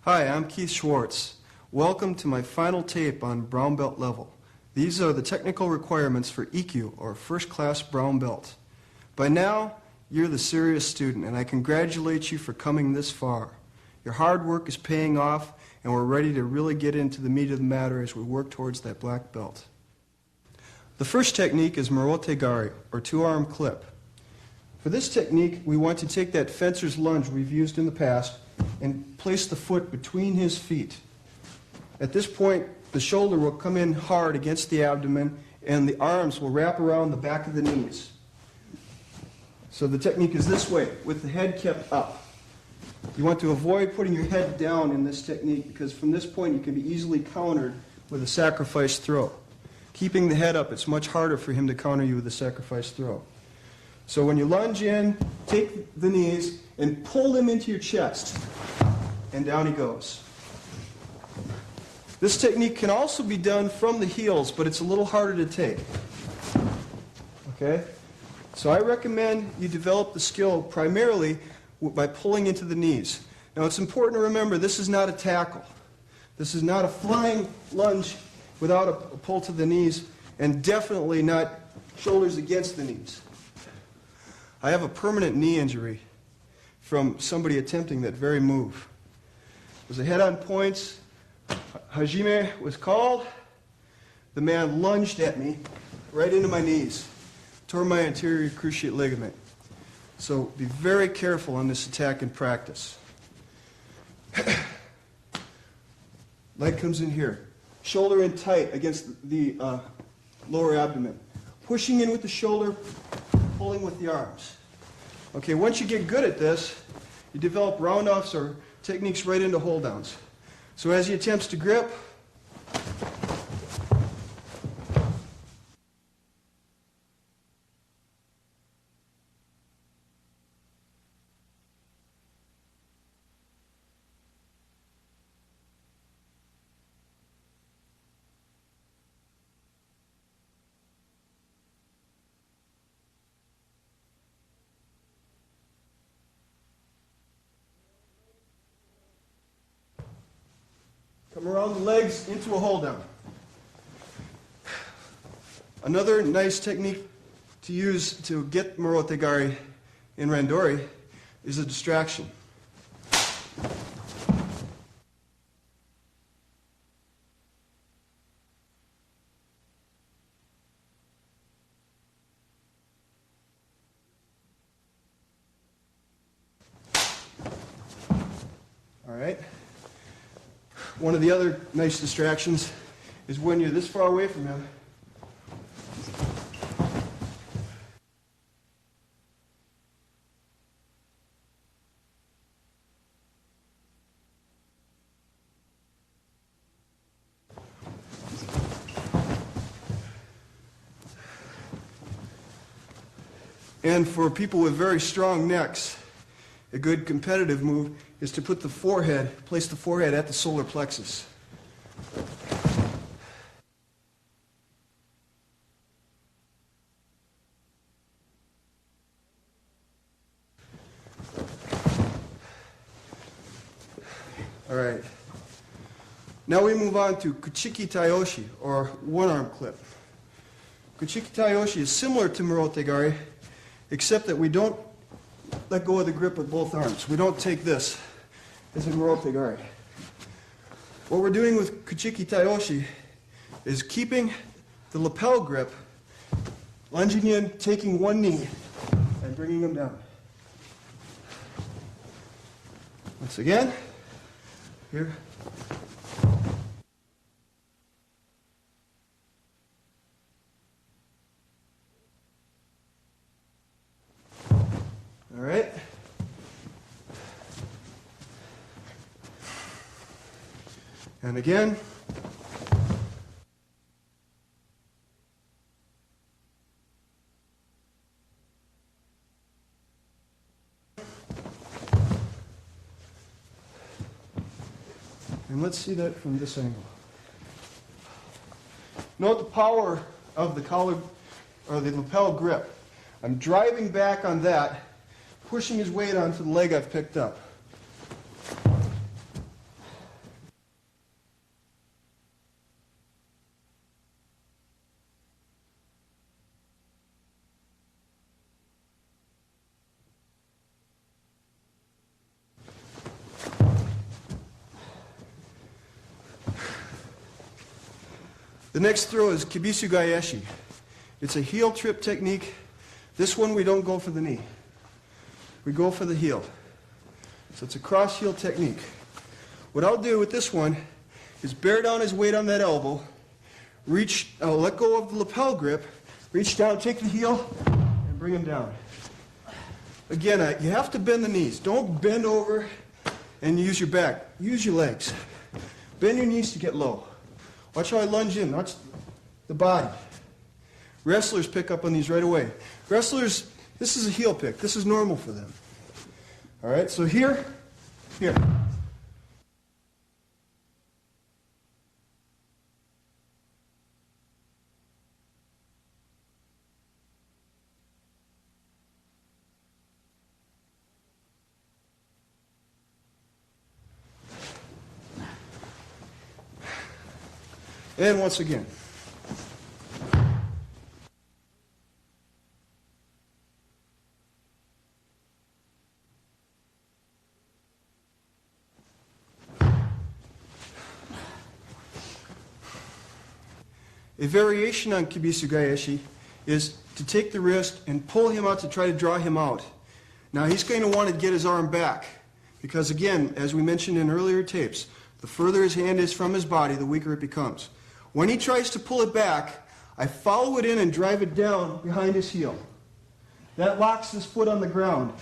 Hi, I'm Keith Schwartz. Welcome to my final tape on brown belt level. These are the technical requirements for EQ, or First Class Brown Belt. By now, you're the serious student, and I congratulate you for coming this far. Your hard work is paying off, and we're ready to really get into the meat of the matter as we work towards that black belt. The first technique is Marote Gari, or two-arm clip. For this technique, we want to take that fencer's lunge we've used in the past and place the foot between his feet. At this point, the shoulder will come in hard against the abdomen and the arms will wrap around the back of the knees. So the technique is this way, with the head kept up. You want to avoid putting your head down in this technique because from this point you can be easily countered with a sacrifice throw. Keeping the head up, it's much harder for him to counter you with a sacrifice throw. So when you lunge in, take the knees and pull them into your chest, and down he goes. This technique can also be done from the heels, but it's a little harder to take. Okay? So I recommend you develop the skill primarily by pulling into the knees. Now it's important to remember this is not a tackle. This is not a flying lunge without a pull to the knees, and definitely not shoulders against the knees. I have a permanent knee injury from somebody attempting that very move. It was a head-on points. Hajime was called. The man lunged at me right into my knees, tore my anterior cruciate ligament. So be very careful on this attack in practice. Leg comes in here. Shoulder in tight against the lower abdomen. Pushing in with the shoulder, pulling with the arms. Okay, once you get good at this, you develop round-offs or techniques right into hold-downs. So as he attempts to grip, come around the legs into a hold down. Another nice technique to use to get Marote Gari in Randori is a distraction. All right. One of the other nice distractions is when you're this far away from him. And for people with very strong necks, a good competitive move is to put the forehead, place the forehead at the solar plexus. All right. Now we move on to Kuchiki Tayoshi, or one-arm clip. Kuchiki Tayoshi is similar to Marote Gari, except that we don't let go of the grip with both arms. We don't take this as in Marote Gari. What we're doing with Kuchiki Tayoshi is keeping the lapel grip, lunging in, taking one knee, and bringing them down. Once again, here. All right. And again. And let's see that from this angle. Note the power of the collar or the lapel grip. I'm driving back on that, pushing his weight onto the leg I've picked up. The next throw is Kibisu Gaeshi. It's a heel trip technique. This one we don't go for the knee. We go for the heel. So it's a cross heel technique. What I'll do with this one is bear down his weight on that elbow, let go of the lapel grip, reach down, take the heel, and bring him down. Again, you have to bend the knees. Don't bend over and use your back. Use your legs. Bend your knees to get low. Watch how I lunge in. Watch the body. Wrestlers pick up on these right away. Wrestlers, this is a heel pick. This is normal for them. All right, so here. And once again. A variation on Kibisu Gaeshi is to take the wrist and pull him out to try to draw him out. Now he's going to want to get his arm back because, again, as we mentioned in earlier tapes, the further his hand is from his body, the weaker it becomes. When he tries to pull it back, I follow it in and drive it down behind his heel. That locks his foot on the ground.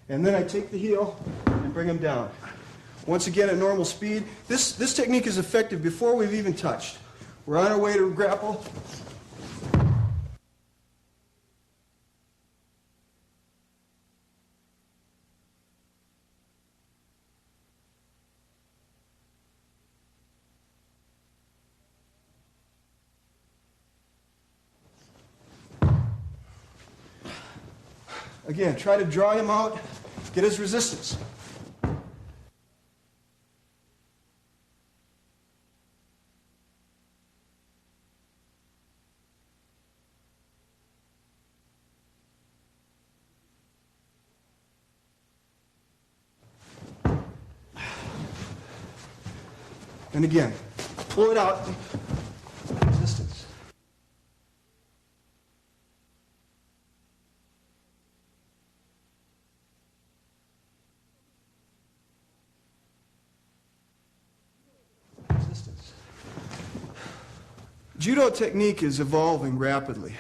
And then I take the heel and bring him down. Once again, at normal speed. This technique is effective before we've even touched. We're on our way to grapple. Again, try to draw him out, get his resistance. And again, pull it out, resistance. Judo technique is evolving rapidly.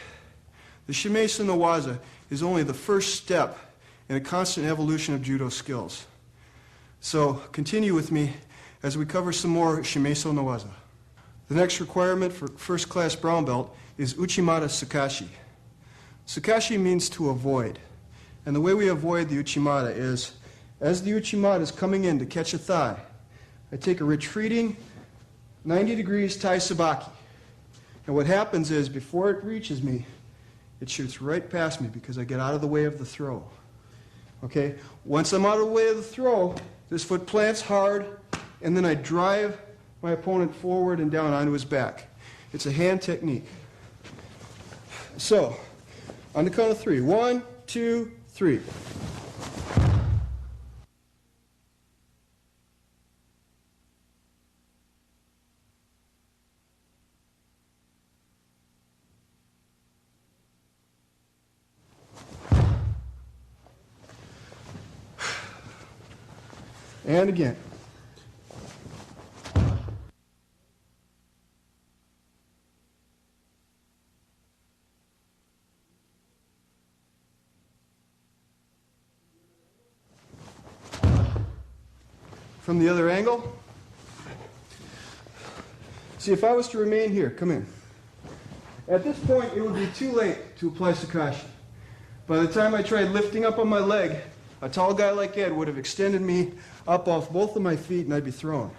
The Shimesu no Waza is only the first step in a constant evolution of judo skills. So continue with me as we cover some more Shimesu no Waza. The next requirement for first class brown belt is Uchimata Sukashi. Sukashi means to avoid. And the way we avoid the Uchimata is, as the Uchimata is coming in to catch a thigh, I take a retreating 90 degrees Tai Sabaki. And what happens is, before it reaches me, it shoots right past me because I get out of the way of the throw. Okay? Once I'm out of the way of the throw, this foot plants hard, and then I drive my opponent forward and down onto his back. It's a hand technique. So, on the count of three. 1, 2, 3. And again. From the other angle. See, if I was to remain here, come in. At this point, it would be too late to apply Sukashi. By the time I tried lifting up on my leg, a tall guy like Ed would have extended me up off both of my feet and I'd be thrown.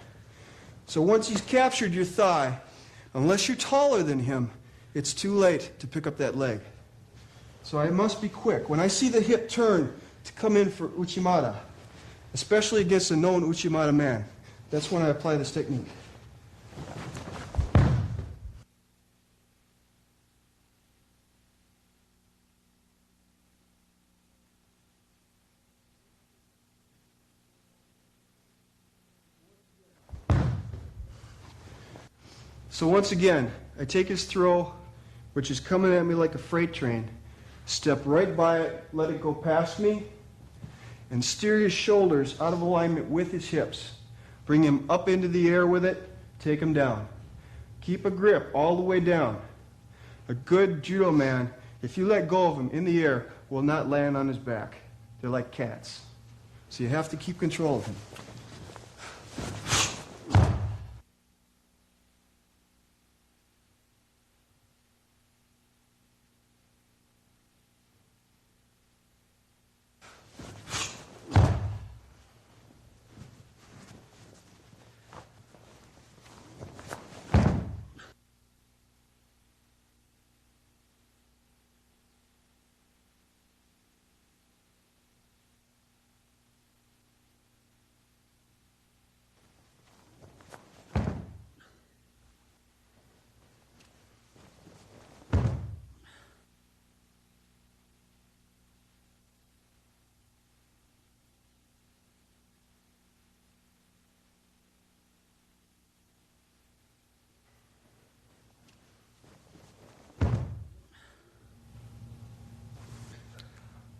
So once he's captured your thigh, unless you're taller than him, it's too late to pick up that leg. So I must be quick. When I see the hip turn to come in for Uchimata, especially against a known Uchimata man, that's when I apply this technique. So once again, I take his throw, which is coming at me like a freight train, step right by it, let it go past me, and steer his shoulders out of alignment with his hips. Bring him up into the air with it, take him down. Keep a grip all the way down. A good judo man, if you let go of him in the air, will not land on his back. They're like cats. So you have to keep control of him.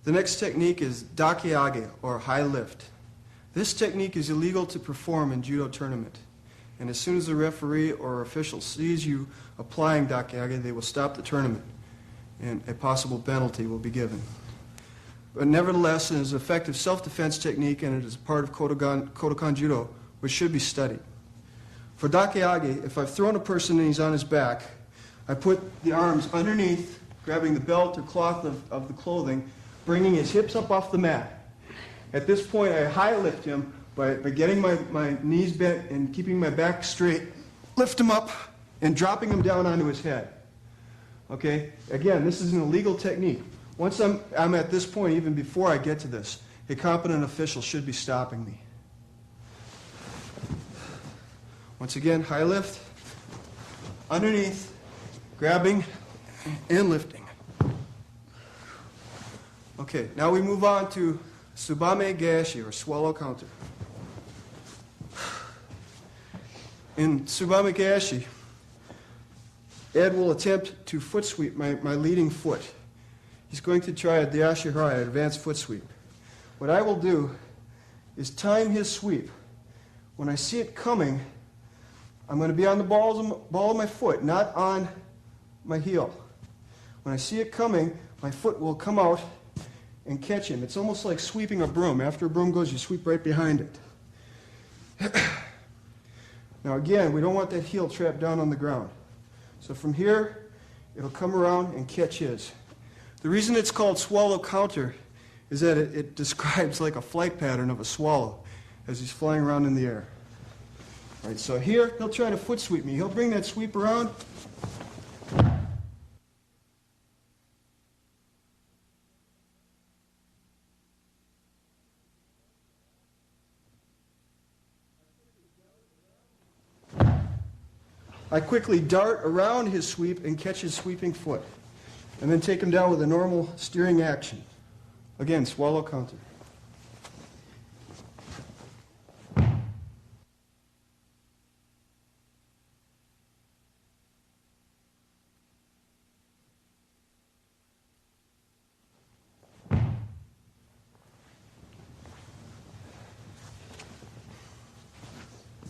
The next technique is dakiage, or high lift. This technique is illegal to perform in judo tournament. And as soon as the referee or official sees you applying dakiage, they will stop the tournament, and a possible penalty will be given. But nevertheless, it is an effective self-defense technique, and it is a part of Kodokan Judo, which should be studied. For dakiage, if I've thrown a person and he's on his back, I put the arms underneath, grabbing the belt or cloth of the clothing, bringing his hips up off the mat. At this point, I high lift him by getting my knees bent and keeping my back straight, lift him up, and dropping him down onto his head. Okay? Again, this is an illegal technique. Once I'm at this point, even before I get to this, a competent official should be stopping me. Once again, high lift, underneath, grabbing, and lifting. Okay, now we move on to Tsubame Gaeshi, or swallow counter. In Tsubame Gaeshi, Ed will attempt to foot sweep my leading foot. He's going to try a Dayashi Harai, an advanced foot sweep. What I will do is time his sweep. When I see it coming, I'm going to be on the ball of my foot, not on my heel. When I see it coming, my foot will come out and catch him. It's almost like sweeping a broom. After a broom goes, you sweep right behind it. Now again, we don't want that heel trapped down on the ground. So from here, it'll come around and catch his. The reason it's called swallow counter is that it describes like a flight pattern of a swallow as he's flying around in the air. All right, so here, he'll try to foot sweep me. He'll bring that sweep around. I quickly dart around his sweep and catch his sweeping foot, and then take him down with a normal steering action. Again, swallow counter.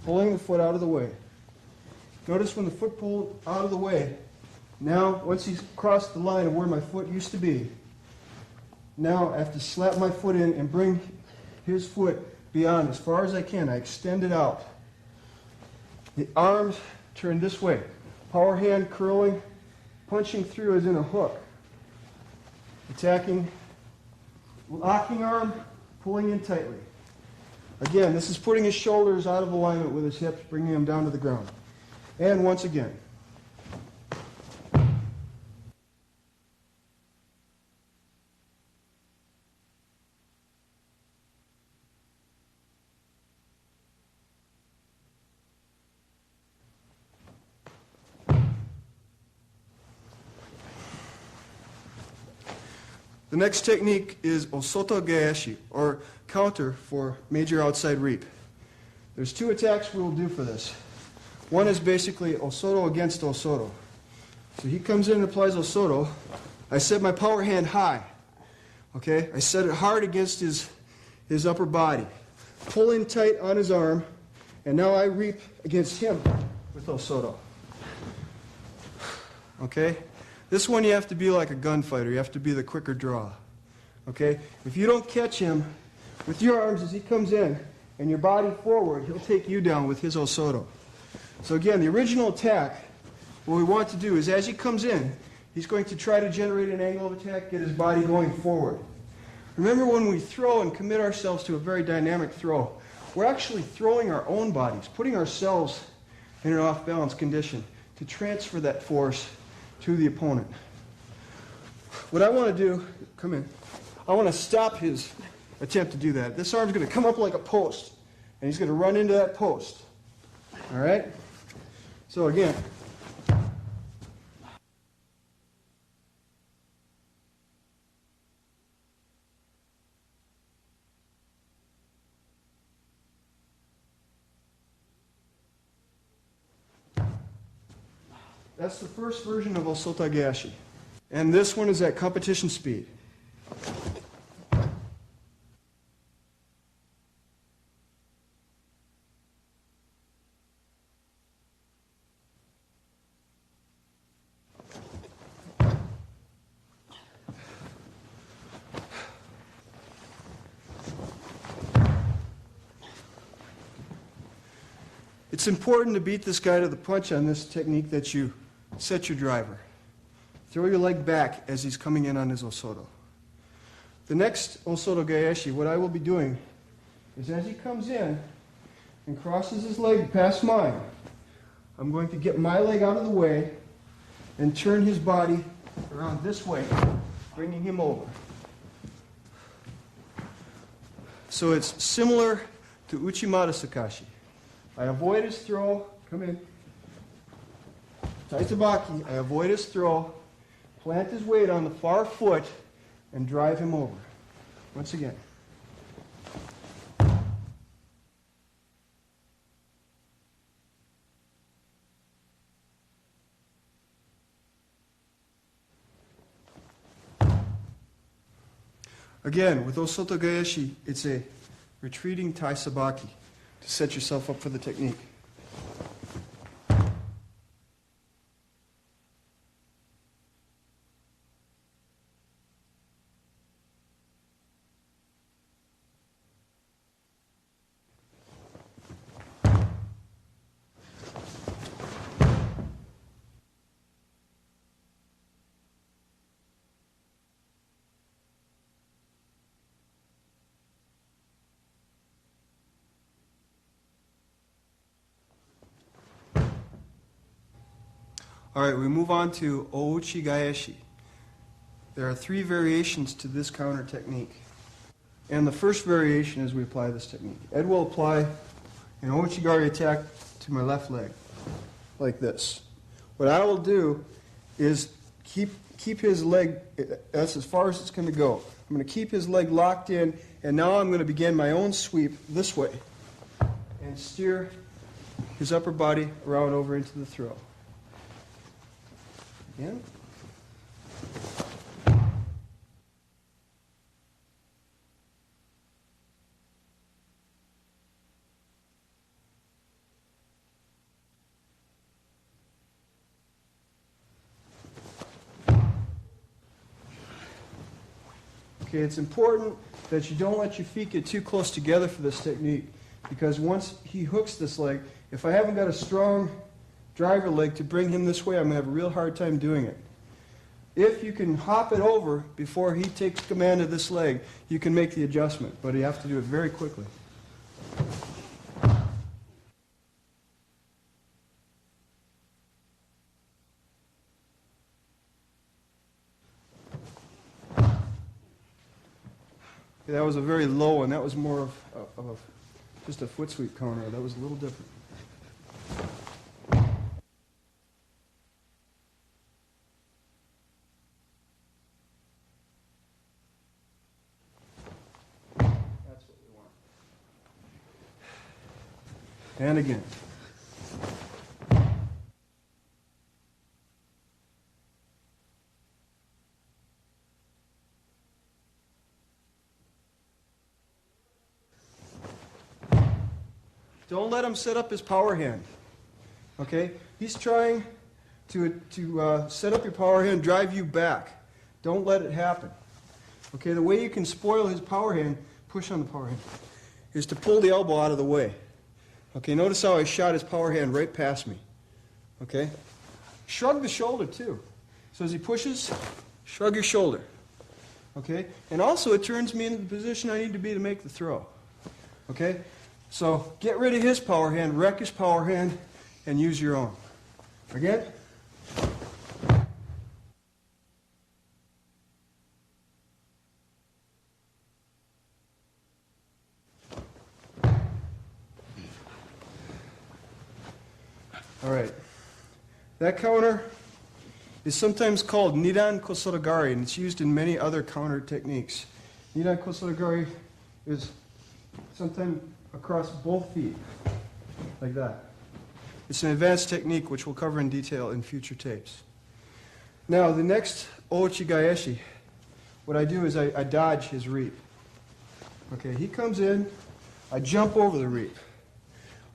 Pulling the foot out of the way. Notice when the foot pulled out of the way, now once he's crossed the line of where my foot used to be, now I have to slap my foot in and bring his foot beyond as far as I can. I extend it out. The arms turn this way. Power hand curling, punching through as in a hook. Attacking, locking arm, pulling in tightly. Again, this is putting his shoulders out of alignment with his hips, bringing him down to the ground. And once again. The next technique is Osoto Gaeshi, or counter for major outside reap. There's two attacks we will do for this. One is basically Osoto against Osoto. So he comes in and applies Osoto. I set my power hand high. Okay? I set it hard against his upper body. Pull in tight on his arm, and now I reap against him with Osoto. Okay? This one you have to be like a gunfighter. You have to be the quicker draw. Okay? If you don't catch him with your arms as he comes in and your body forward, he'll take you down with his Osoto. So again, the original attack, what we want to do is as he comes in, he's going to try to generate an angle of attack, get his body going forward. Remember, when we throw and commit ourselves to a very dynamic throw, we're actually throwing our own bodies, putting ourselves in an off-balance condition to transfer that force to the opponent. What I want to do, come in, I want to stop his attempt to do that. This arm's going to come up like a post, and he's going to run into that post. All right? So again, that's the first version of Osotagayashi. And this one is at competition speed. It's important to beat this guy to the punch on this technique that you set your driver. Throw your leg back as he's coming in on his Osoto. The next Osoto Gaeshi, what I will be doing is as he comes in and crosses his leg past mine, I'm going to get my leg out of the way and turn his body around this way, bringing him over. So it's similar to Uchimata Sakashi. I avoid his throw, come in, Taitsubaki, I avoid his throw, plant his weight on the far foot, and drive him over. Once again. Again, with Osoto Gaeshi, it's a retreating Taisabaki to set yourself up for the technique. All right, we move on to Ouchi Gaeshi. There are 3 variations to this counter technique. And the first variation is we apply this technique. Ed will apply an Ouchigari attack to my left leg, like this. What I will do is keep his leg, that's as far as it's going to go. I'm going to keep his leg locked in, and now I'm going to begin my own sweep this way and steer his upper body around over into the throw. Again. Okay, it's important that you don't let your feet get too close together for this technique, because once he hooks this leg, if I haven't got a strong driver leg to bring him this way, I'm going to have a real hard time doing it. If you can hop it over before he takes command of this leg, you can make the adjustment, but you have to do it very quickly. That was a very low one. That was more of just a foot sweep counter. That was a little different. That's what we want. And again. Don't let him set up his power hand. Okay? He's trying to set up your power hand, drive you back. Don't let it happen. Okay? The way you can spoil his power hand, push on the power hand, is to pull the elbow out of the way. Okay? Notice how I shot his power hand right past me. Okay? Shrug the shoulder too. So as he pushes, shrug your shoulder. Okay? And also it turns me into the position I need to be to make the throw. Okay? So get rid of his power hand, wreck his power hand, and use your own. Again. All right. That counter is sometimes called Nidan Kosotogari, and it's used in many other counter techniques. Nidan Kosotogari is sometimes across both feet, like that. It's an advanced technique which we'll cover in detail in future tapes. Now, the next Ouchigaeshi, what I do is I dodge his reap. Okay, he comes in, I jump over the reap.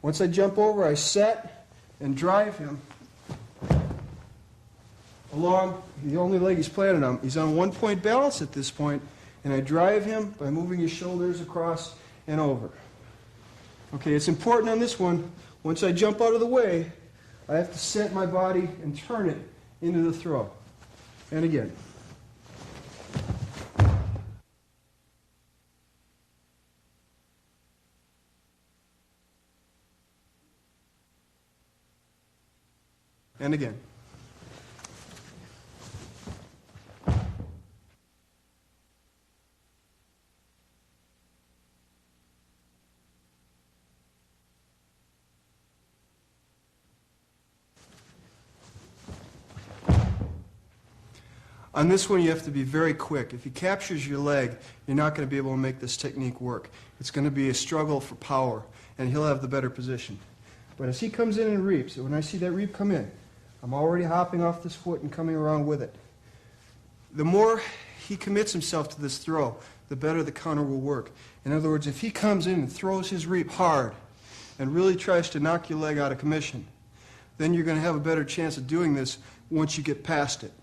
Once I jump over, I set and drive him along the only leg he's planted on. He's on one-point balance at this point, and I drive him by moving his shoulders across and over. Okay, it's important on this one, once I jump out of the way, I have to set my body and turn it into the throw. And again. And again. On this one, you have to be very quick. If he captures your leg, you're not going to be able to make this technique work. It's going to be a struggle for power, and he'll have the better position. But as he comes in and reaps, when I see that reap come in, I'm already hopping off this foot and coming around with it. The more he commits himself to this throw, the better the counter will work. In other words, if he comes in and throws his reap hard and really tries to knock your leg out of commission, then you're going to have a better chance of doing this once you get past it.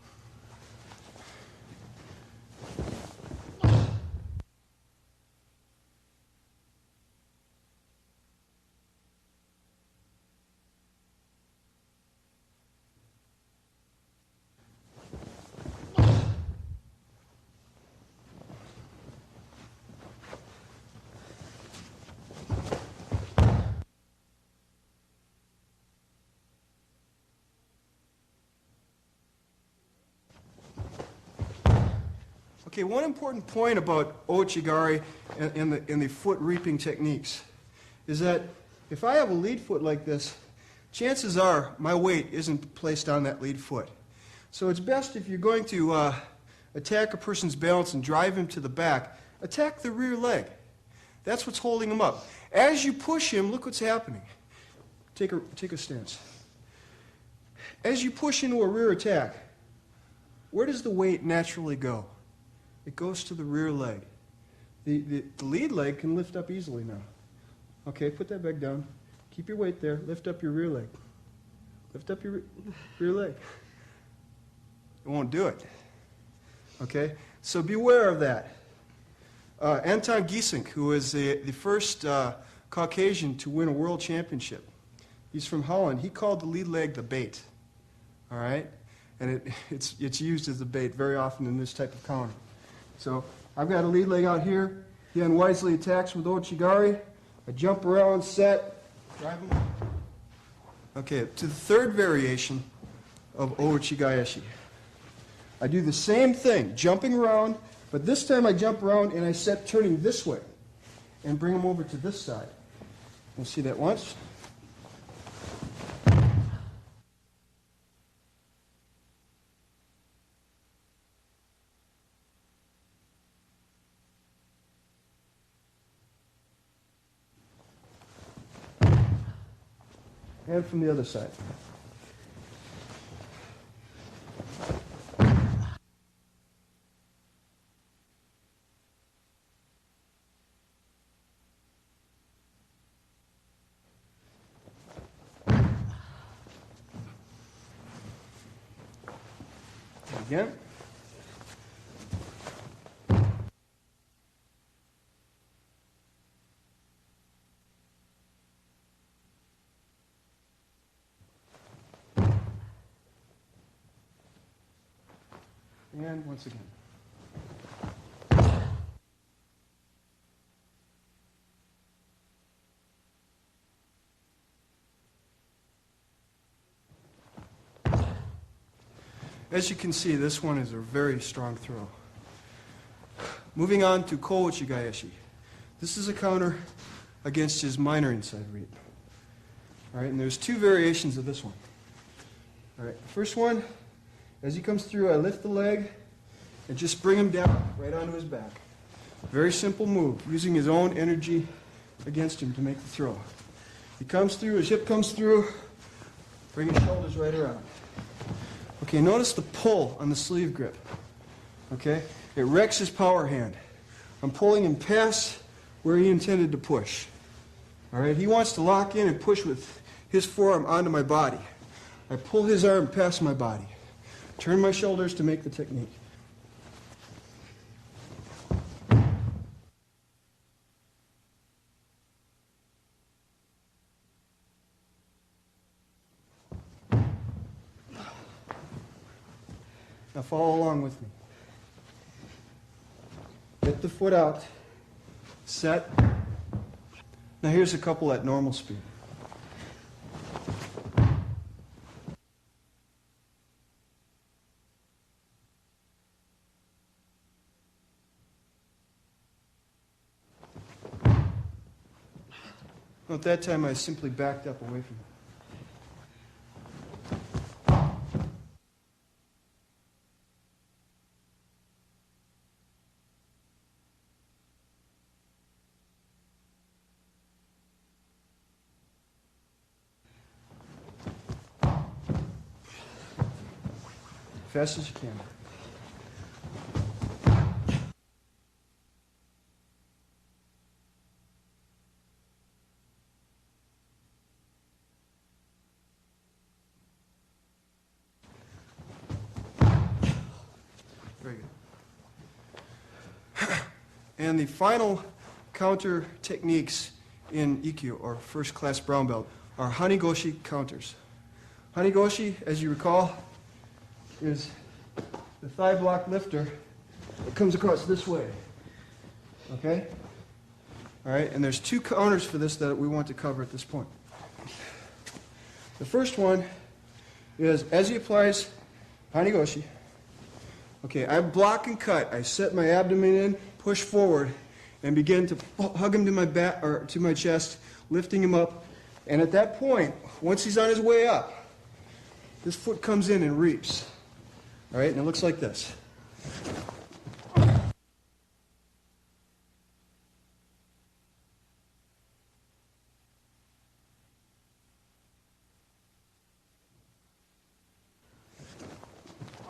Okay, one important point about Ouchigari and the foot reaping techniques is that if I have a lead foot like this, chances are my weight isn't placed on that lead foot. So it's best if you're going to attack a person's balance and drive him to the back, attack the rear leg. That's what's holding him up. As you push him, look what's happening. Take a stance. As you push into a rear attack, where does the weight naturally go? It goes to the rear leg. The lead leg can lift up easily now. Okay, put that back down. Keep your weight there. Lift up your rear leg. Lift up your rear leg. It won't do it. Okay? So beware of that. Anton Giesink, who was the first Caucasian to win a world championship, he's from Holland. He called the lead leg the bait. All right? And it's used as a bait very often in this type of counter. So I've got a lead leg out here. He unwisely attacks with Ouchigari. I jump around, set, drive him. Okay, to the third variation of Ouchigaeshi. I do the same thing, jumping around, but this time I jump around and I set turning this way and bring him over to this side. You'll see that once. And from the other side. again. And once again. As you can see, this one is a very strong throw. Moving on to Kouchi Gaeshi. This is a counter against his minor inside reap. All right, and there's two variations of this one. All right, first one, as he comes through, I lift the leg and just bring him down right onto his back. Very simple move, using his own energy against him to make the throw. He comes through, his hip comes through, bring his shoulders right around. Okay, notice the pull on the sleeve grip. Okay, it wrecks his power hand. I'm pulling him past where he intended to push. All right, he wants to lock in and push with his forearm onto my body. I pull his arm past my body. Turn my shoulders to make the technique. Now follow along with me. Get the foot out. Set. Now here's a couple at normal speed. At that time, I simply backed up away from it. Fast as you can. Very good. And the final counter techniques in EQ, or first class brown belt, are hanigoshi counters. Hanigoshi, as you recall, is the thigh block lifter that comes across this way. Okay? All right, and there's two counters for this that we want to cover at this point. The first one is as he applies hanigoshi. Okay, I block and cut. I set my abdomen in, push forward, and begin to hug him to my back or to my chest, lifting him up. And at that point, once he's on his way up, this foot comes in and reaps. All right, and it looks like this.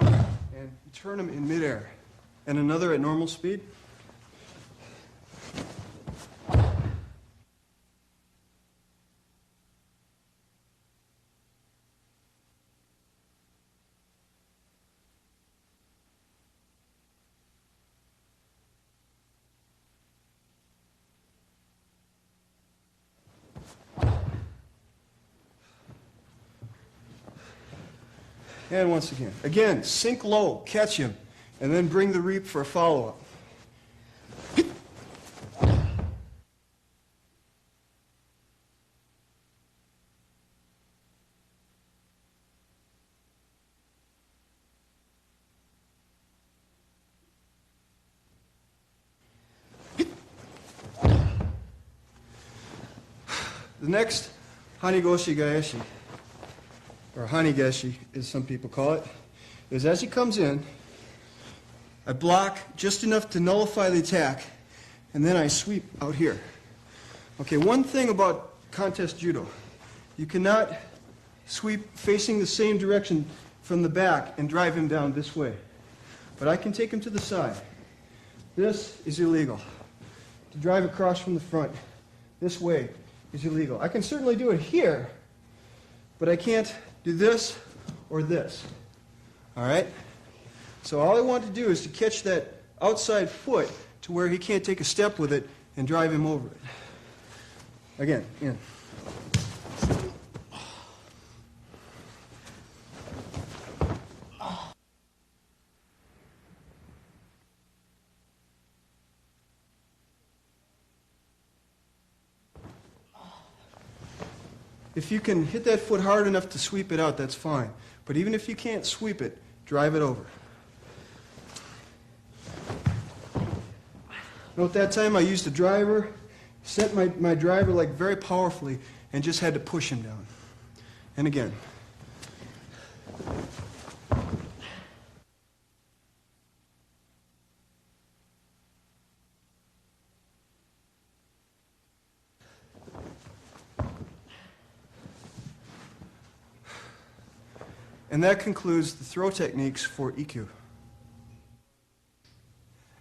And turn them in midair. And another at normal speed. And once again. Again, sink low, catch him, and then bring the reap for a follow-up. The next hanigoshi gaeshi, or hanigeshi, as some people call it, is as he comes in, I block just enough to nullify the attack, and then I sweep out here. Okay, one thing about contest judo, you cannot sweep facing the same direction from the back and drive him down this way. But I can take him to the side. This is illegal. To drive across from the front this way is illegal. I can certainly do it here, but I can't do this or this. All right? So all I want to do is to catch that outside foot to where he can't take a step with it and drive him over it. Again, in. If you can hit that foot hard enough to sweep it out, that's fine. But even if you can't sweep it, drive it over. Note that time I used a driver, sent my driver like very powerfully, and just had to push him down. And again. And that concludes the throw techniques for EQ.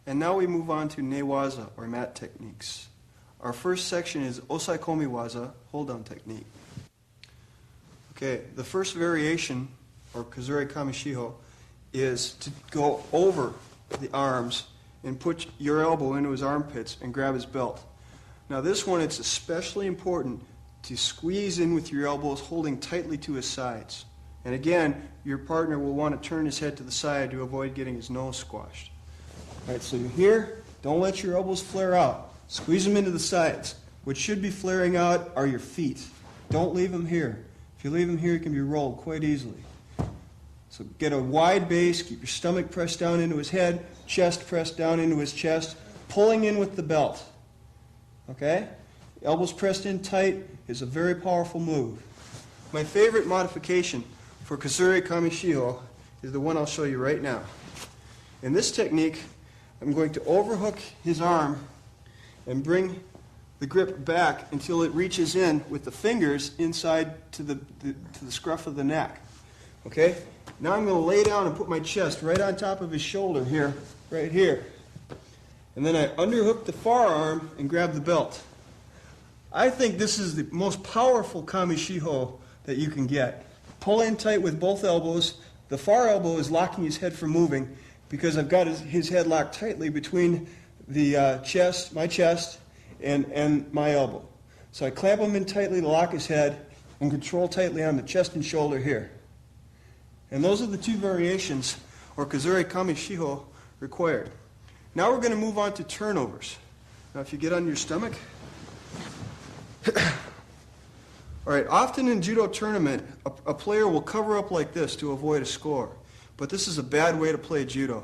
And now we move on to newaza, or mat techniques. Our first section is osaikomi waza, hold-down technique. Okay, the first variation, or kazure kamishiho, is to go over the arms and put your elbow into his armpits and grab his belt. Now this one, it's especially important to squeeze in with your elbows, holding tightly to his sides. And again, your partner will want to turn his head to the side to avoid getting his nose squashed. All right, so you're here. Don't let your elbows flare out. Squeeze them into the sides. What should be flaring out are your feet. Don't leave them here. If you leave them here, it can be rolled quite easily. So get a wide base. Keep your stomach pressed down into his head, chest pressed down into his chest, pulling in with the belt. Okay? Elbows pressed in tight is a very powerful move. My favorite modification for kazure kamishiho is the one I'll show you right now. In this technique, I'm going to overhook his arm and bring the grip back until it reaches in with the fingers inside to the scruff of the neck. Okay? Now I'm going to lay down and put my chest right on top of his shoulder here, right here. And then I underhook the forearm and grab the belt. I think this is the most powerful kamishiho that you can get. Pull in tight with both elbows. The far elbow is locking his head from moving because I've got his head locked tightly between the chest, my chest, and my elbow. So I clamp him in tightly to lock his head and control tightly on the chest and shoulder here. And those are the two variations, or kazure kamishiho, required. Now we're going to move on to turnovers. Now if you get on your stomach. All right, often in judo tournament, a player will cover up like this to avoid a score. But this is a bad way to play judo.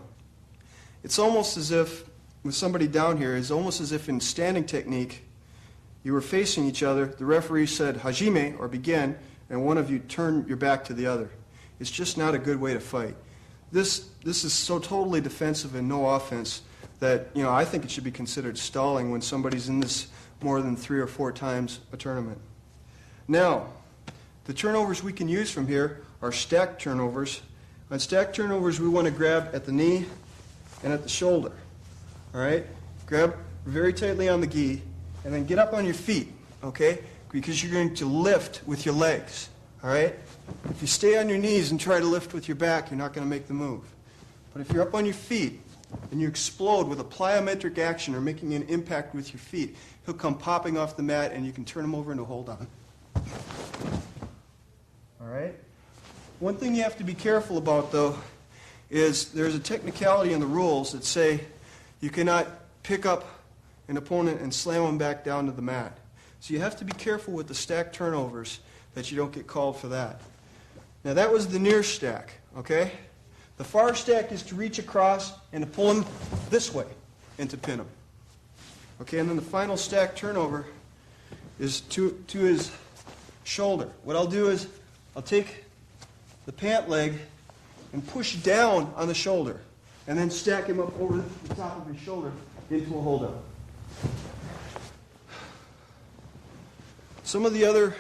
It's almost as if, with somebody down here, it's almost as if in standing technique, you were facing each other, the referee said hajime, or begin, and one of you turned your back to the other. It's just not a good way to fight. This is so totally defensive and no offense that, I think it should be considered stalling when somebody's in this more than 3 or 4 times a tournament. Now, the turnovers we can use from here are stacked turnovers. On stacked turnovers, we want to grab at the knee and at the shoulder. All right? Grab very tightly on the gi, and then get up on your feet, okay? Because you're going to lift with your legs, all right? If you stay on your knees and try to lift with your back, you're not going to make the move. But if you're up on your feet and you explode with a plyometric action or making an impact with your feet, he'll come popping off the mat, and you can turn him over into a hold-on. All right? One thing you have to be careful about, though, is there's a technicality in the rules that say you cannot pick up an opponent and slam him back down to the mat. So you have to be careful with the stack turnovers that you don't get called for that. Now that was the near stack, okay? The far stack is to reach across and to pull him this way and to pin him. Okay, and then the final stack turnover is to his shoulder. What I'll do is I'll take the pant leg and push down on the shoulder and then stack him up over the top of his shoulder into a hold-down. Some of the other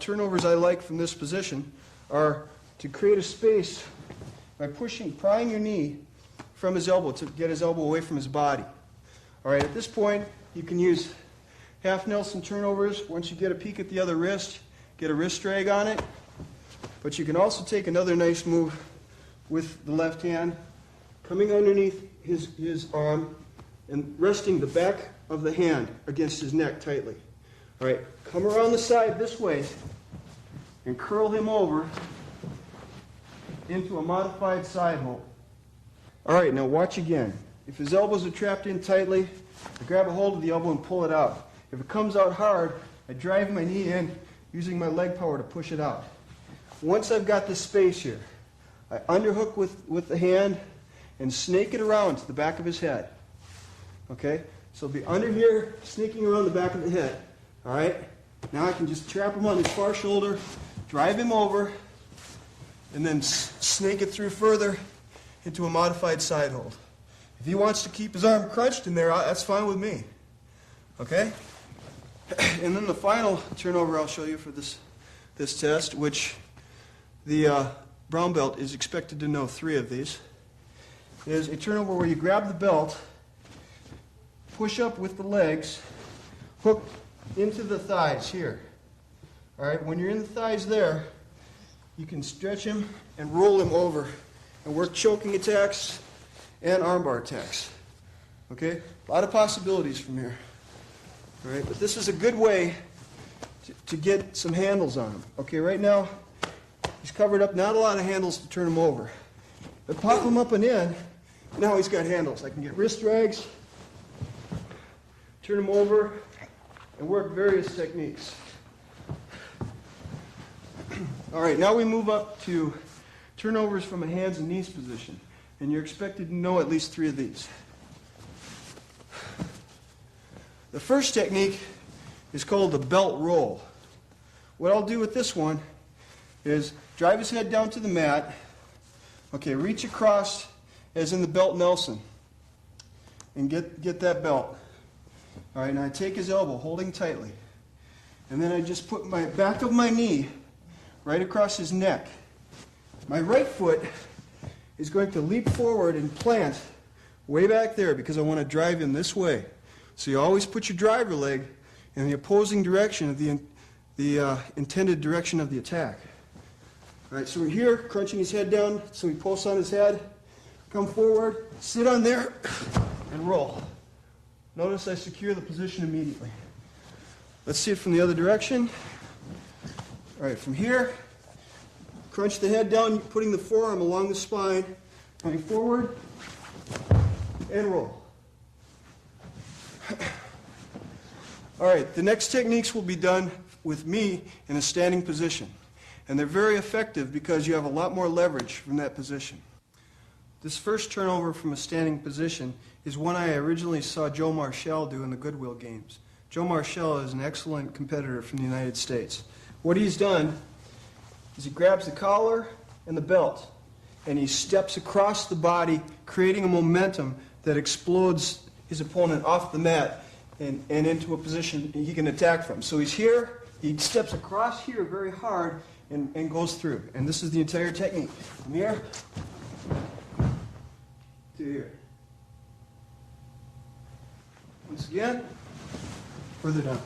turnovers I like from this position are to create a space by prying your knee from his elbow to get his elbow away from his body. All right, at this point, you can use half Nelson turnovers. Once you get a peek at the other wrist, get a wrist drag on it. But you can also take another nice move with the left hand coming underneath his arm and resting the back of the hand against his neck tightly. All right, come around the side this way and curl him over into a modified side hold. All right, now watch again. If his elbows are trapped in tightly, I grab a hold of the elbow and pull it out. If it comes out hard, I drive my knee in using my leg power to push it out. Once I've got this space here, I underhook with the hand and snake it around to the back of his head. Okay? So it'll be under here, snaking around the back of the head. All right? Now I can just trap him on his far shoulder, drive him over, and then snake it through further into a modified side hold. If he wants to keep his arm crunched in there, that's fine with me. Okay? And then the final turnover I'll show you for this test, which the brown belt is expected to know 3 of these, is a turnover where you grab the belt, push up with the legs, hook into the thighs here. All right, when you're in the thighs there, you can stretch him and roll him over and work choking attacks and armbar attacks. Okay, a lot of possibilities from here. All right, but this is a good way to get some handles on him. Okay, right now he's covered up, not a lot of handles to turn him over. But pop him up and in, now he's got handles. I can get wrist drags, turn him over, and work various techniques. All right, now we move up to turnovers from a hands and knees position. And you're expected to know at least 3 of these. The first technique is called the belt roll. What I'll do with this one is drive his head down to the mat. Okay, reach across as in the belt Nelson and get that belt. All right, now I take his elbow, holding tightly. And then I just put my back of my knee right across his neck. My right foot is going to leap forward and plant way back there because I want to drive him this way. So you always put your driver leg in the opposing direction of the intended direction of the attack. All right, so we're here, crunching his head down, so he posts on his head, come forward, sit on there, and roll. Notice I secure the position immediately. Let's see it from the other direction. All right, from here, crunch the head down, putting the forearm along the spine, coming forward, and roll. All right, the next techniques will be done with me in a standing position. And they're very effective because you have a lot more leverage from that position. This first turnover from a standing position is one I originally saw Joe Marshall do in the Goodwill Games. Joe Marshall is an excellent competitor from the United States. What he's done is he grabs the collar and the belt, and he steps across the body, creating a momentum that explodes his opponent off the mat and into a position he can attack from. So he's here, he steps across here very hard and goes through. And this is the entire technique. From here to here. Once again, further down.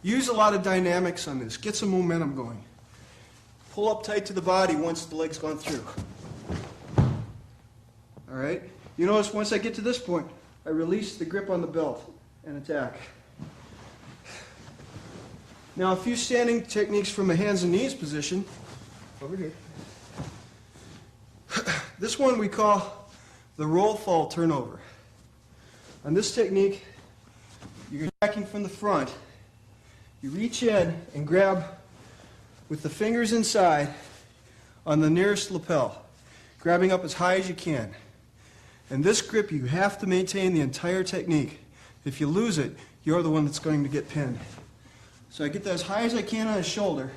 Use a lot of dynamics on this. Get some momentum going. Pull up tight to the body once the leg's gone through. All right? You notice once I get to this point, I release the grip on the belt and attack. Now a few standing techniques from a hands and knees position. Over here. This one we call the roll fall turnover. On this technique, you're attacking from the front. You reach in and grab with the fingers inside on the nearest lapel, grabbing up as high as you can. And this grip you have to maintain the entire technique. If you lose it, you're the one that's going to get pinned. So I get that as high as I can on his shoulder.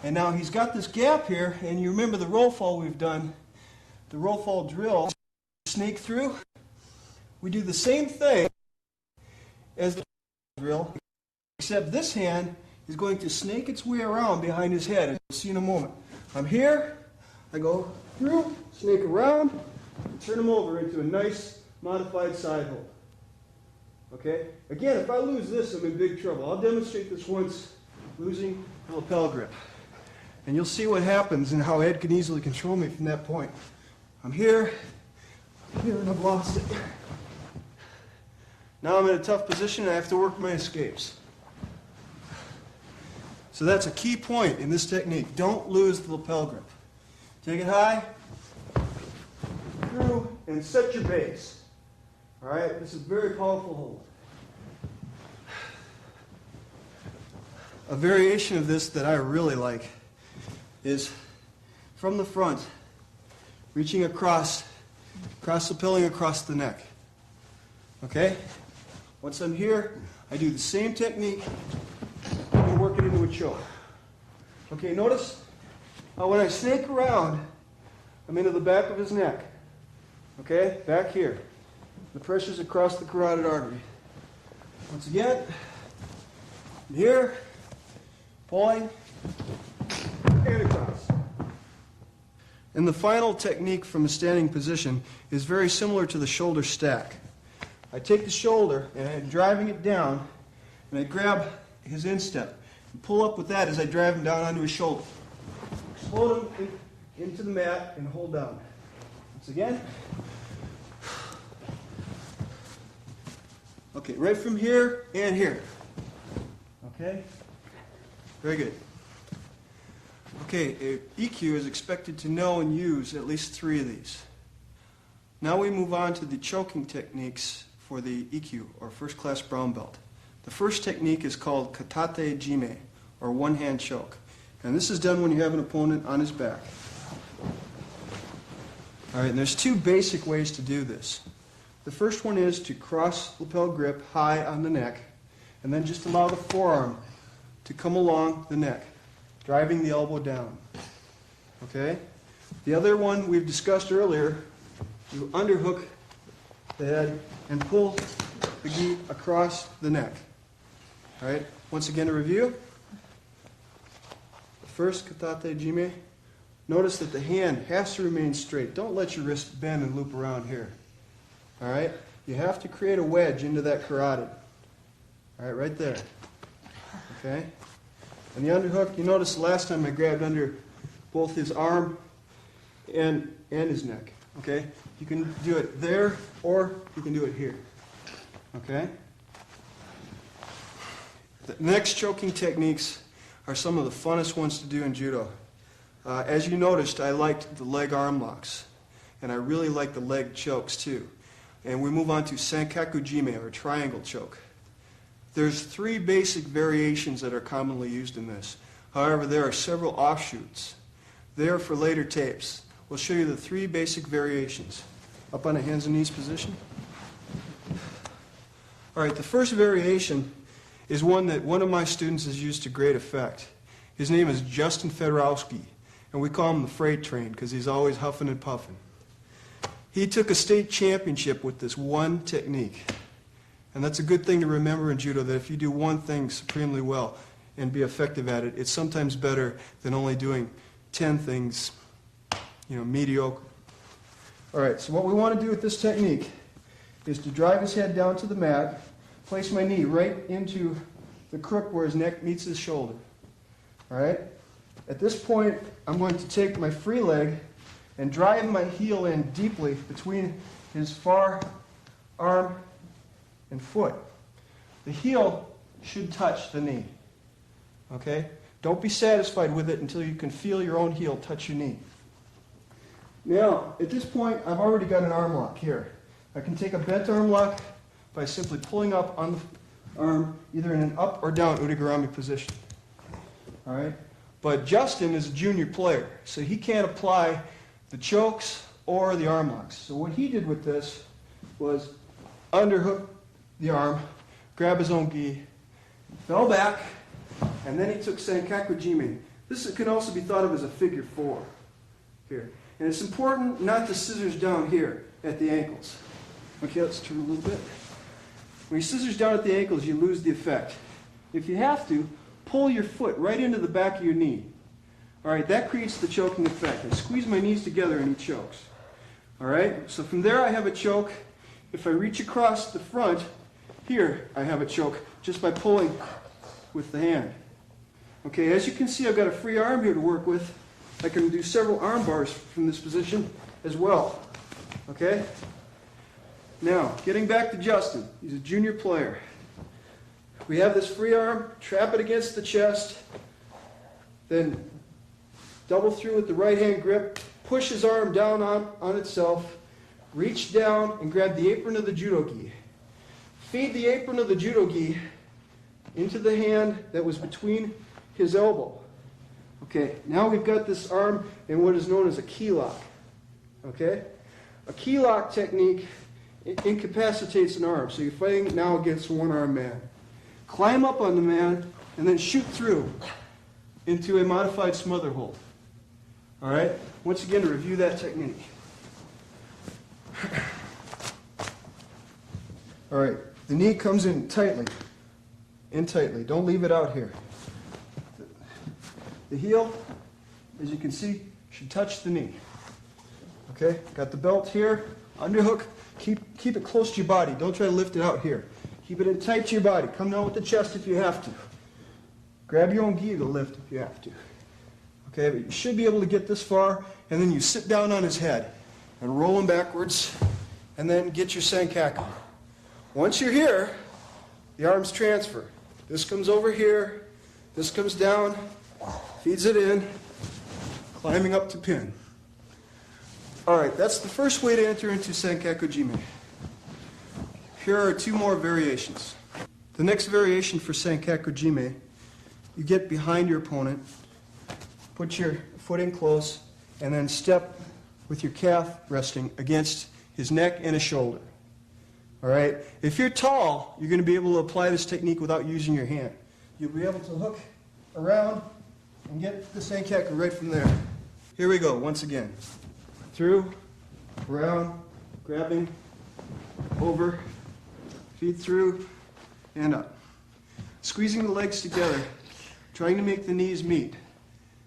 And now he's got this gap here, and you remember the roll fall we've done, the roll fall drill, snake through. We do the same thing as the drill, except this hand is going to snake its way around behind his head, as you'll see in a moment. I'm here, I go through, snake around, and turn him over into a nice modified side hold. Okay? Again, if I lose this, I'm in big trouble. I'll demonstrate this once, losing the lapel grip. And you'll see what happens and how Ed can easily control me from that point. I'm here, and I've lost it. Now I'm in a tough position and I have to work my escapes. So that's a key point in this technique. Don't lose the lapel grip. Take it high, through, and set your base. All right? This is a very powerful hold. A variation of this that I really like is from the front, reaching across, lapelling across the neck. Okay? Once I'm here, I do the same technique and work it into a choke. Okay, notice how when I snake around, I'm into the back of his neck. Okay, back here. The pressure's across the carotid artery. Once again, I'm here, pulling, and across. And the final technique from a standing position is very similar to the shoulder stack. I take the shoulder and I'm driving it down, and I grab his instep and pull up with that as I drive him down onto his shoulder. Explode him into the mat and hold down. Once again. Okay, right from here and here. Okay? Very good. Okay, EQ is expected to know and use at least 3 of these. Now we move on to the choking techniques for the EQ, or first class brown belt. The first technique is called katate jime, or one-hand choke. And this is done when you have an opponent on his back. All right, and there's 2 basic ways to do this. The first one is to cross lapel grip high on the neck, and then just allow the forearm to come along the neck, driving the elbow down. Okay? The other one we've discussed earlier, you underhook the head and pull the gi across the neck. All right? Once again, a review. The first katate jime. Notice that the hand has to remain straight. Don't let your wrist bend and loop around here. All right? You have to create a wedge into that carotid. All right, right there. Okay? And the underhook, you notice the last time I grabbed under both his arm and his neck. Okay? You can do it there or you can do it here. Okay? The next choking techniques are some of the funnest ones to do in judo. As you noticed, I liked the leg arm locks, and I really like the leg chokes too. And we move on to sankaku jime, or triangle choke. There's 3 basic variations that are commonly used in this. However, there are several offshoots. They are for later tapes. We'll show you the 3 basic variations. Up on a hands and knees position. All right, the first variation is one that one of my students has used to great effect. His name is Justin Fedorowski, and we call him the freight train because he's always huffing and puffing. He took a state championship with this one technique. And that's a good thing to remember in judo, that if you do one thing supremely well and be effective at it, it's sometimes better than only doing 10 things, mediocre. All right, so what we want to do with this technique is to drive his head down to the mat, place my knee right into the crook where his neck meets his shoulder. All right? At this point, I'm going to take my free leg and drive my heel in deeply between his far arm and foot. The heel should touch the knee. Okay? Don't be satisfied with it until you can feel your own heel touch your knee. Now, at this point, I've already got an arm lock here. I can take a bent arm lock by simply pulling up on the arm, either in an up or down udigarami position. All right? But Justin is a junior player, so he can't apply the chokes or the arm locks. So what he did with this was underhook the arm, grab his own gi, fell back, and then he took sankaku jime. This can also be thought of as a figure 4 here. And it's important not to scissors down here at the ankles. Okay, let's turn a little bit. When you scissors down at the ankles, you lose the effect. If you have to, pull your foot right into the back of your knee. All right, that creates the choking effect. I squeeze my knees together and he chokes. All right, so from there I have a choke. If I reach across the front here I have a choke just by pulling with the hand. Okay, as you can see, I've got a free arm here to work with. I can do several arm bars from this position as well. Okay? Now, getting back to Justin. He's a junior player. We have this free arm, trap it against the chest, then double through with the right hand grip, push his arm down on itself, reach down and grab the apron of the judo gi. Feed the apron of the judo gi into the hand that was between his elbow. Okay, now we've got this arm in what is known as a key lock. Okay? A key lock technique incapacitates an arm, so you're fighting now against a one-armed man. Climb up on the man and then shoot through into a modified smother hold. All right? Once again, to review that technique. All right, the knee comes in tightly. In tightly. Don't leave it out here. The heel, as you can see, should touch the knee. Okay? Got the belt here. Underhook. Keep it close to your body. Don't try to lift it out here. Keep it in tight to your body. Come down with the chest if you have to. Grab your own gi to lift if you have to. Okay, but you should be able to get this far, and then you sit down on his head and roll him backwards, and then get your senkaku. Once you're here, the arms transfer. This comes over here, this comes down, feeds it in, climbing up to pin. All right, that's the first way to enter into Senkaku Jime. Here are two more variations. The next variation for Senkaku Jime, you get behind your opponent, put your foot in close, and then step with your calf resting against his neck and his shoulder. All right? If you're tall, you're going to be able to apply this technique without using your hand. You'll be able to hook around and get the Senkaku right from there. Here we go, once again. Through, around, grabbing, over, feed through, and up. Squeezing the legs together, trying to make the knees meet.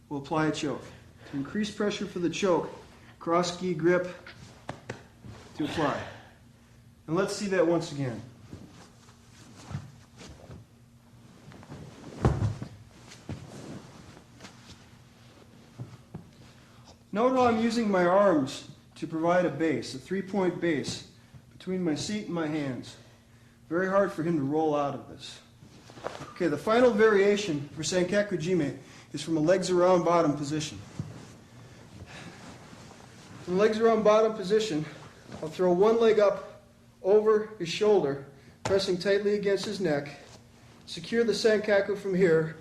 We'll apply a choke. To increase pressure for the choke, cross gi grip to apply. And let's see that once again. Note how I'm using my arms to provide a base, a three-point base, between my seat and my hands. Very hard for him to roll out of this. Okay, the final variation for Senkaku Jime is from a legs around bottom position. From legs around bottom position, I'll throw one leg up over his shoulder, pressing tightly against his neck. Secure the Senkaku from here,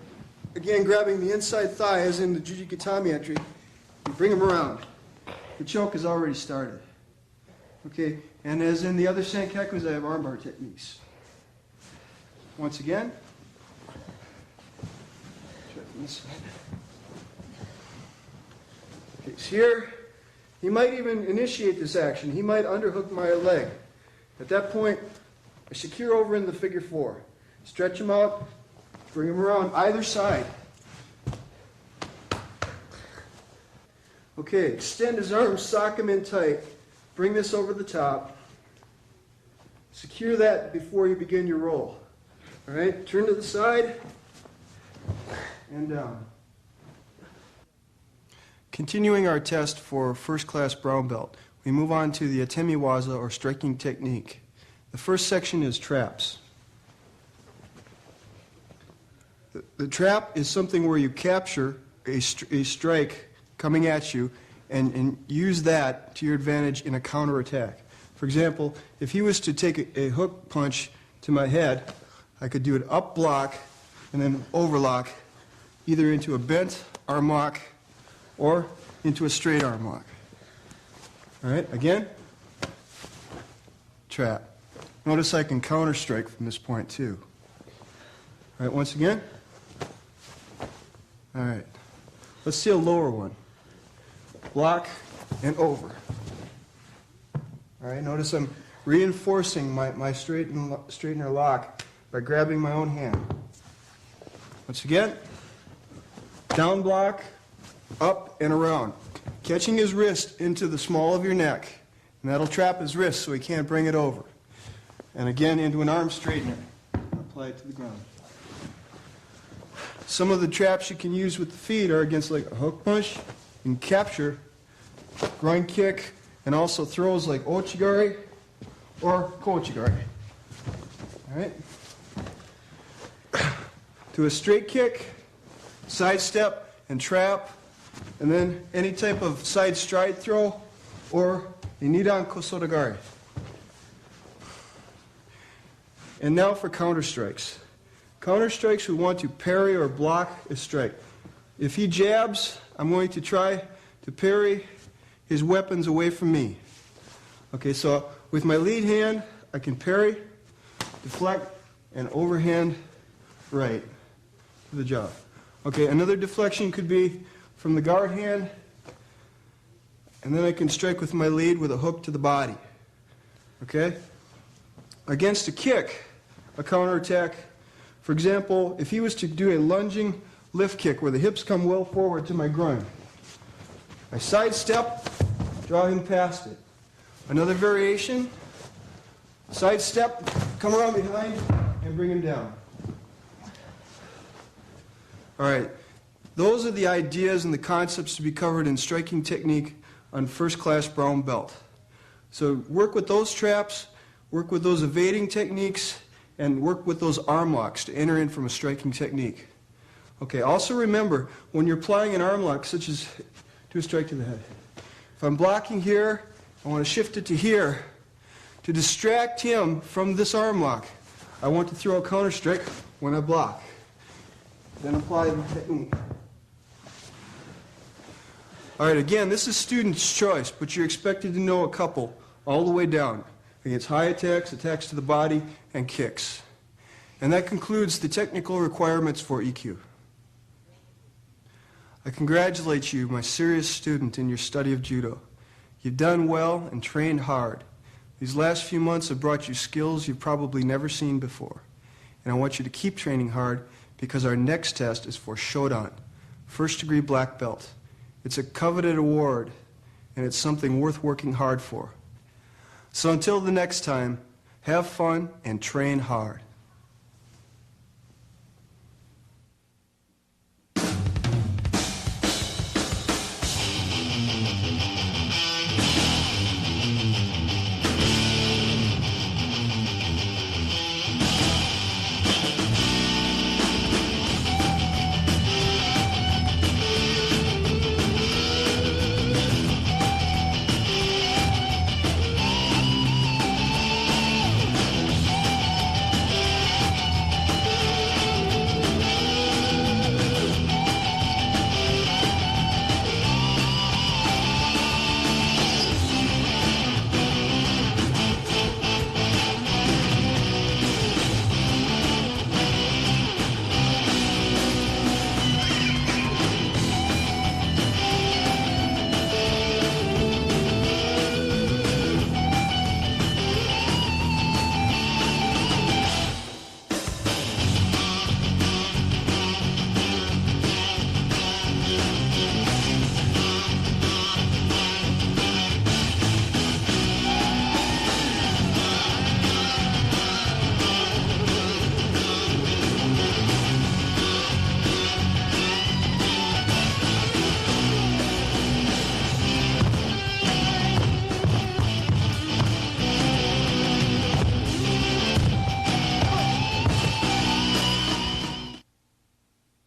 again grabbing the inside thigh as in the Jujikatami entry. And bring him around. The choke has already started. Okay, and as in the other Senkakus, I have armbar techniques. Once again. Try from this side. Okay, so here, he might even initiate this action. He might underhook my leg. At that point, I secure over in the figure four. Stretch him out, bring him around either side. Okay, extend his arms, sock him in tight. Bring this over the top. Secure that before you begin your roll. All right, turn to the side and down. Continuing our test for first class brown belt, we move on to the atemi waza or striking technique. The first section is traps. The trap is something where you capture a strike coming at you and use that to your advantage in a counterattack. For example, if he was to take a hook punch to my head, I could do an up block and then overlock either into a bent arm lock or into a straight arm lock. All right, again, trap. Notice I can counter strike from this point too. All right, once again. All right, let's see a lower one. Block and over. All right, notice I'm reinforcing my straightener lock by grabbing my own hand. Once again, down block, up and around. Catching his wrist into the small of your neck, and that'll trap his wrist so he can't bring it over. And again, into an arm straightener. Apply it to the ground. Some of the traps you can use with the feet are against like a hook punch and capture, groin kick, and also throws like ochigari or kochigari. All right? To a straight kick, side step, and trap, and then any type of side stride throw or a nidan kosodagari. And now for counter strikes. Counter strikes, we want to parry or block a strike. If he jabs, I'm going to try to parry his weapons away from me. Okay, so with my lead hand, I can parry, deflect, and overhand right to the jaw. Okay, another deflection could be from the guard hand, and then I can strike with my lead with a hook to the body. Okay? Against a kick, a counterattack, for example, if he was to do a lunging lift kick where the hips come well forward to my groin, I sidestep, draw him past it. Another variation, sidestep, come around behind, and bring him down. All right, those are the ideas and the concepts to be covered in striking technique on first class brown belt. So work with those traps, work with those evading techniques, and work with those arm locks to enter in from a striking technique. Okay, also remember, when you're applying an arm lock, such as do a strike to the head. If I'm blocking here, I want to shift it to here. To distract him from this arm lock, I want to throw a counter strike when I block. Then apply the technique. All right, again, this is student's choice, but you're expected to know a couple all the way down against high attacks, attacks to the body, and kicks. And that concludes the technical requirements for EQ. I congratulate you, my serious student, in your study of judo. You've done well and trained hard. These last few months have brought you skills you've probably never seen before. And I want you to keep training hard because our next test is for Shodan, first degree black belt. It's a coveted award, and it's something worth working hard for. So until the next time, have fun and train hard.